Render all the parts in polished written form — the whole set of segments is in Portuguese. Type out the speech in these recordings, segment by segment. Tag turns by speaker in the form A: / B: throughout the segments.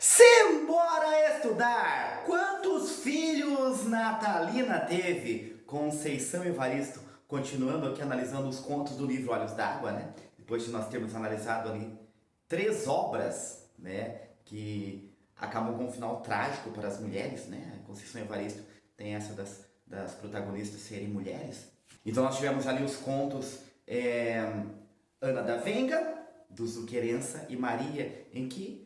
A: Simbora estudar! Quantos filhos Natalina teve? Conceição Evaristo, continuando aqui analisando os contos do livro Olhos d'Água, né? Depois de nós termos analisado ali 3 obras, né? Que acabam com um final trágico para as mulheres, né? A Conceição Evaristo tem essa das protagonistas serem mulheres. Então nós tivemos ali os contos Ana da Venga, do Zuquerença e Maria, em que,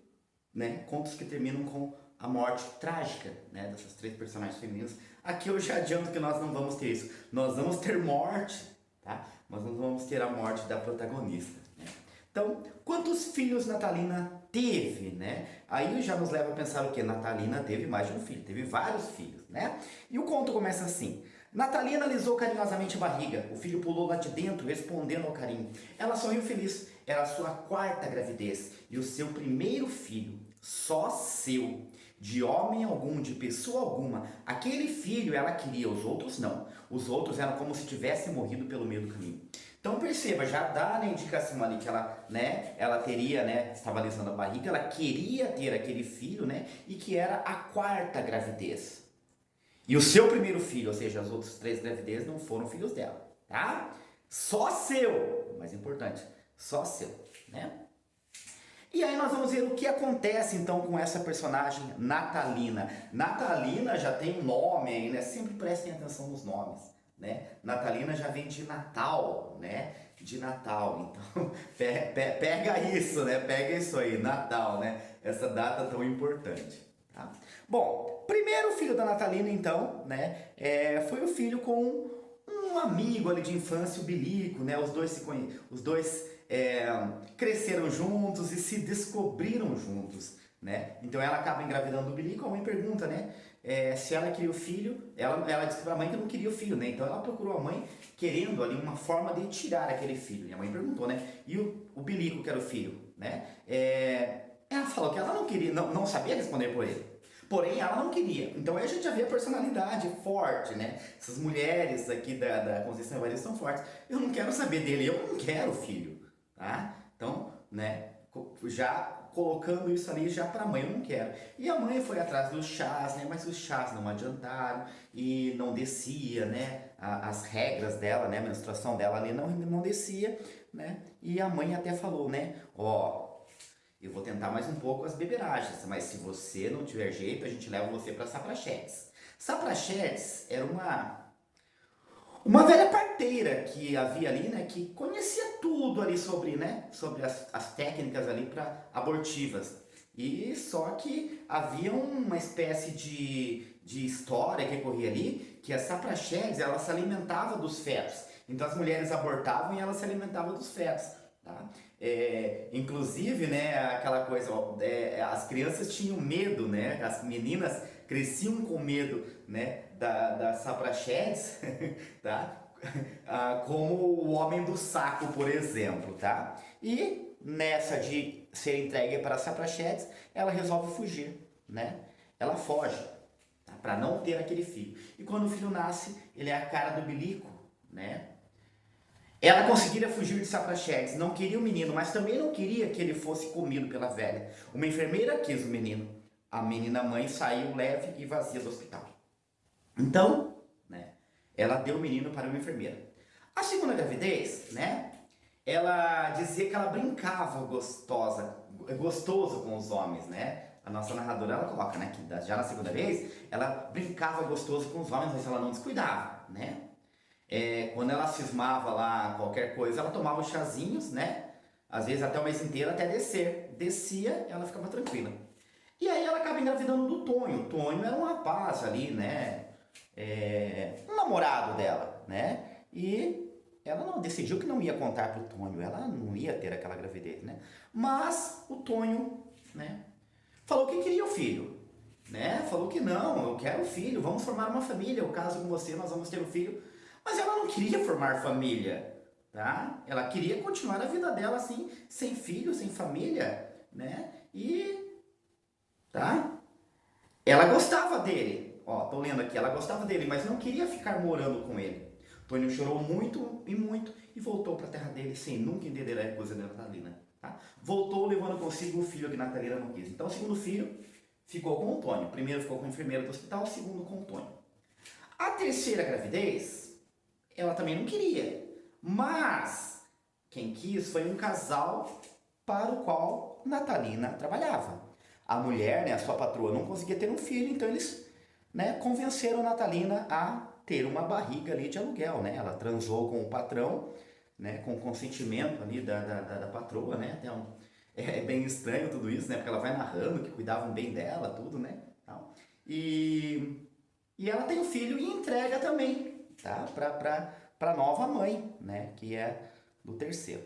A: né, contos que terminam com a morte trágica, né, dessas 3 personagens femininas. Aqui eu já adianto que nós não vamos ter isso. Nós vamos ter morte, tá? Mas não vamos ter a morte da protagonista, né? Então, quantos filhos Natalina teve, né? Aí já nos leva a pensar o quê? Natalina teve mais de um filho, teve vários filhos, né? E o conto começa assim. Natalina alisou carinhosamente a barriga. O filho pulou lá de dentro, respondendo ao carinho. Ela sorriu feliz. Era a sua 4ª gravidez e o seu primeiro filho, só seu, de homem algum, de pessoa alguma. Aquele filho ela queria, os outros não. Os outros eram como se tivessem morrido pelo meio do caminho. Então perceba, já dá a indicação ali que ela, né, ela teria, né, estava alisando a barriga, ela queria ter aquele filho, né, e que era a 4ª gravidez. E o seu primeiro filho, ou seja, as outras 3 gravidezes não foram filhos dela, tá? Só seu, mais importante, só seu, né? E aí nós vamos ver o que acontece então com essa personagem Natalina. Natalina já tem um nome aí, né? Sempre prestem atenção nos nomes, né? Natalina já vem de Natal, né? De Natal, então pega isso, né? Pega isso aí, Natal, né? Essa data tão importante, tá? Bom, primeiro filho da Natalina então, né? Foi o filho com um amigo ali de infância, o Bilico, né? Os dois cresceram juntos e se descobriram juntos, né? Então ela acaba engravidando do Bilico, a mãe pergunta, né? Se ela queria o filho, ela disse para a mãe que não queria o filho, né? Então ela procurou a mãe querendo ali uma forma de tirar aquele filho. E a mãe perguntou, né? E o Bilico que era o filho, né? Ela falou que ela não queria, não sabia responder por ele. Porém, ela não queria. Então aí a gente já vê a personalidade forte, né? Essas mulheres aqui da Conceição Evaristo são fortes. Eu não quero saber dele, eu não quero filho, tá? Então, né, já colocando isso ali já pra mãe, eu não quero. E a mãe foi atrás dos chás, né? Mas os chás não adiantaram e não descia, né? As regras dela, né? A menstruação dela ali não descia, né? E a mãe até falou, né? Ó, eu vou tentar mais um pouco as beberagens, mas se você não tiver jeito, a gente leva você para Saprachetes. Saprachetes era uma velha parteira que havia ali, né, que conhecia tudo ali sobre, né, sobre as técnicas ali para abortivas. E só que havia uma espécie de história que corria ali, que a Saprachetes, ela se alimentava dos fetos. Então as mulheres abortavam e ela se alimentava dos fetos, tá? Inclusive, né, aquela coisa, as crianças tinham medo, né, as meninas cresciam com medo, né, da Saprachetes, tá? Como o homem do saco, por exemplo, tá? E nessa de ser entregue para a Saprachetes, ela resolve fugir, né? Ela foge, tá? Para não ter aquele filho. E quando o filho nasce, ele é a cara do Bilico, né? Ela conseguiria fugir de Saprachetes, não queria o menino, mas também não queria que ele fosse comido pela velha. Uma enfermeira quis o menino. A menina mãe saiu leve e vazia do hospital. Então, né, ela deu o menino para uma enfermeira. A segunda gravidez, né, ela dizia que ela brincava gostoso com os homens, né? A nossa narradora, ela coloca, né, que já na segunda vez, ela brincava gostoso com os homens, mas ela não descuidava, né? Quando ela cismava lá qualquer coisa, ela tomava os chazinhos, né? Às vezes até o mês inteiro, até descer. Descia, ela ficava tranquila. E aí ela acaba engravidando do Tonho. O Tonho era um rapaz ali, né? Um namorado dela, né? E ela não decidiu que não ia contar pro Tonho. Ela não ia ter aquela gravidez, né? Mas o Tonho, né, falou que queria o filho, né? Falou que não, eu quero o filho, vamos formar uma família, eu caso com você, nós vamos ter um filho. Mas ela não queria formar família, tá? Ela queria continuar a vida dela assim, sem filho, sem família, né? Tá? Ela gostava dele, ó, tô lendo aqui, ela gostava dele, mas não queria ficar morando com ele. Tônio chorou muito e voltou para a terra dele sem nunca entender a recusa da Natalina. Tá? Voltou levando consigo o filho que Natalina não quis. Então o segundo filho ficou com o Antônio. O primeiro ficou com a enfermeira do hospital, o segundo com o Antônio. A terceira gravidez, ela também não queria. Mas quem quis foi um casal para o qual Natalina trabalhava. A mulher, né, a sua patroa, não conseguia ter um filho, então eles, né, convenceram a Natalina a ter uma barriga ali de aluguel, né? Ela transou com o patrão, né, com o consentimento ali da patroa, né? Até é bem estranho tudo isso, né? Porque ela vai narrando que cuidavam bem dela, tudo, né? E ela tem um filho e entrega também, tá? Para nova mãe, né? Que é do terceiro.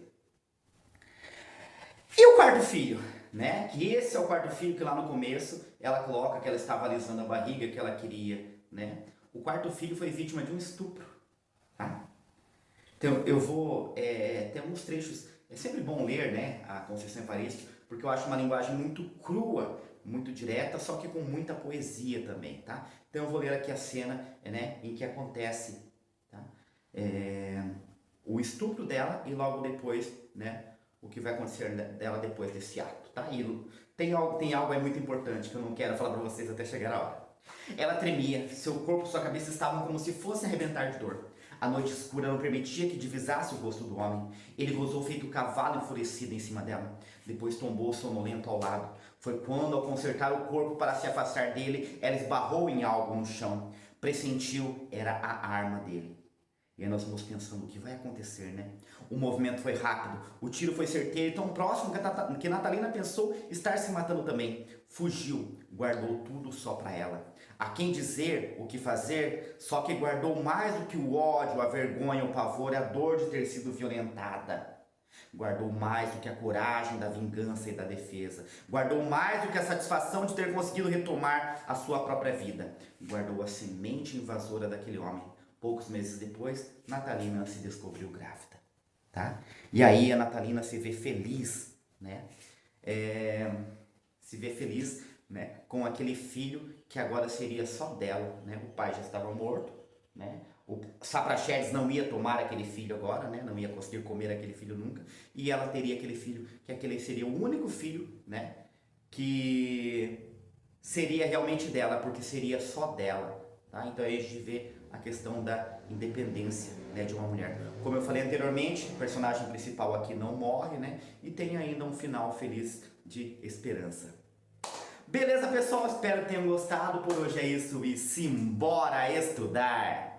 A: E o quarto filho, né? Que esse é o quarto filho que lá no começo ela coloca que ela estava alisando a barriga, que ela queria, né? O quarto filho foi vítima de um estupro, tá? Então eu vou ter alguns trechos. É sempre bom ler, né, a Conceição Evaristo, porque eu acho uma linguagem muito crua, muito direta, só que com muita poesia também, tá? Então eu vou ler aqui a cena, né, em que acontece, tá? O estupro dela e logo depois, né, o que vai acontecer dela depois desse ato, tá? E tem algo aí muito importante que eu não quero falar para vocês até chegar a hora. Ela tremia, seu corpo e sua cabeça estavam como se fossem arrebentar de dor. A noite escura não permitia que divisasse o rosto do homem. Ele gozou feito cavalo enfurecido em cima dela. Depois tombou sonolento ao lado. Foi quando, ao consertar o corpo para se afastar dele, ela esbarrou em algo no chão. Pressentiu, era a arma dele. E aí nós vamos pensando o que vai acontecer, né? O movimento foi rápido, o tiro foi certeiro, tão próximo que Natalina pensou estar se matando também. Fugiu, guardou tudo só para ela. A quem dizer o que fazer, só que guardou mais do que o ódio, a vergonha, o pavor e a dor de ter sido violentada. Guardou mais do que a coragem da vingança e da defesa. Guardou mais do que a satisfação de ter conseguido retomar a sua própria vida. Guardou a semente invasora daquele homem. Poucos meses depois, Natalina se descobriu grávida, tá? E aí a Natalina se vê feliz, né? Se vê feliz, né, com aquele filho que agora seria só dela, né? O pai já estava morto, né? O Sapraxedes não ia tomar aquele filho agora, né? Não ia conseguir comer aquele filho nunca. E ela teria aquele filho, que aquele seria o único filho, né, que seria realmente dela, porque seria só dela, tá? Então aí a gente vê a questão da independência, né, de uma mulher. Como eu falei anteriormente, o personagem principal aqui não morre, né? E tem ainda um final feliz de esperança. Beleza, pessoal? Espero que tenham gostado. Por hoje é isso e simbora estudar!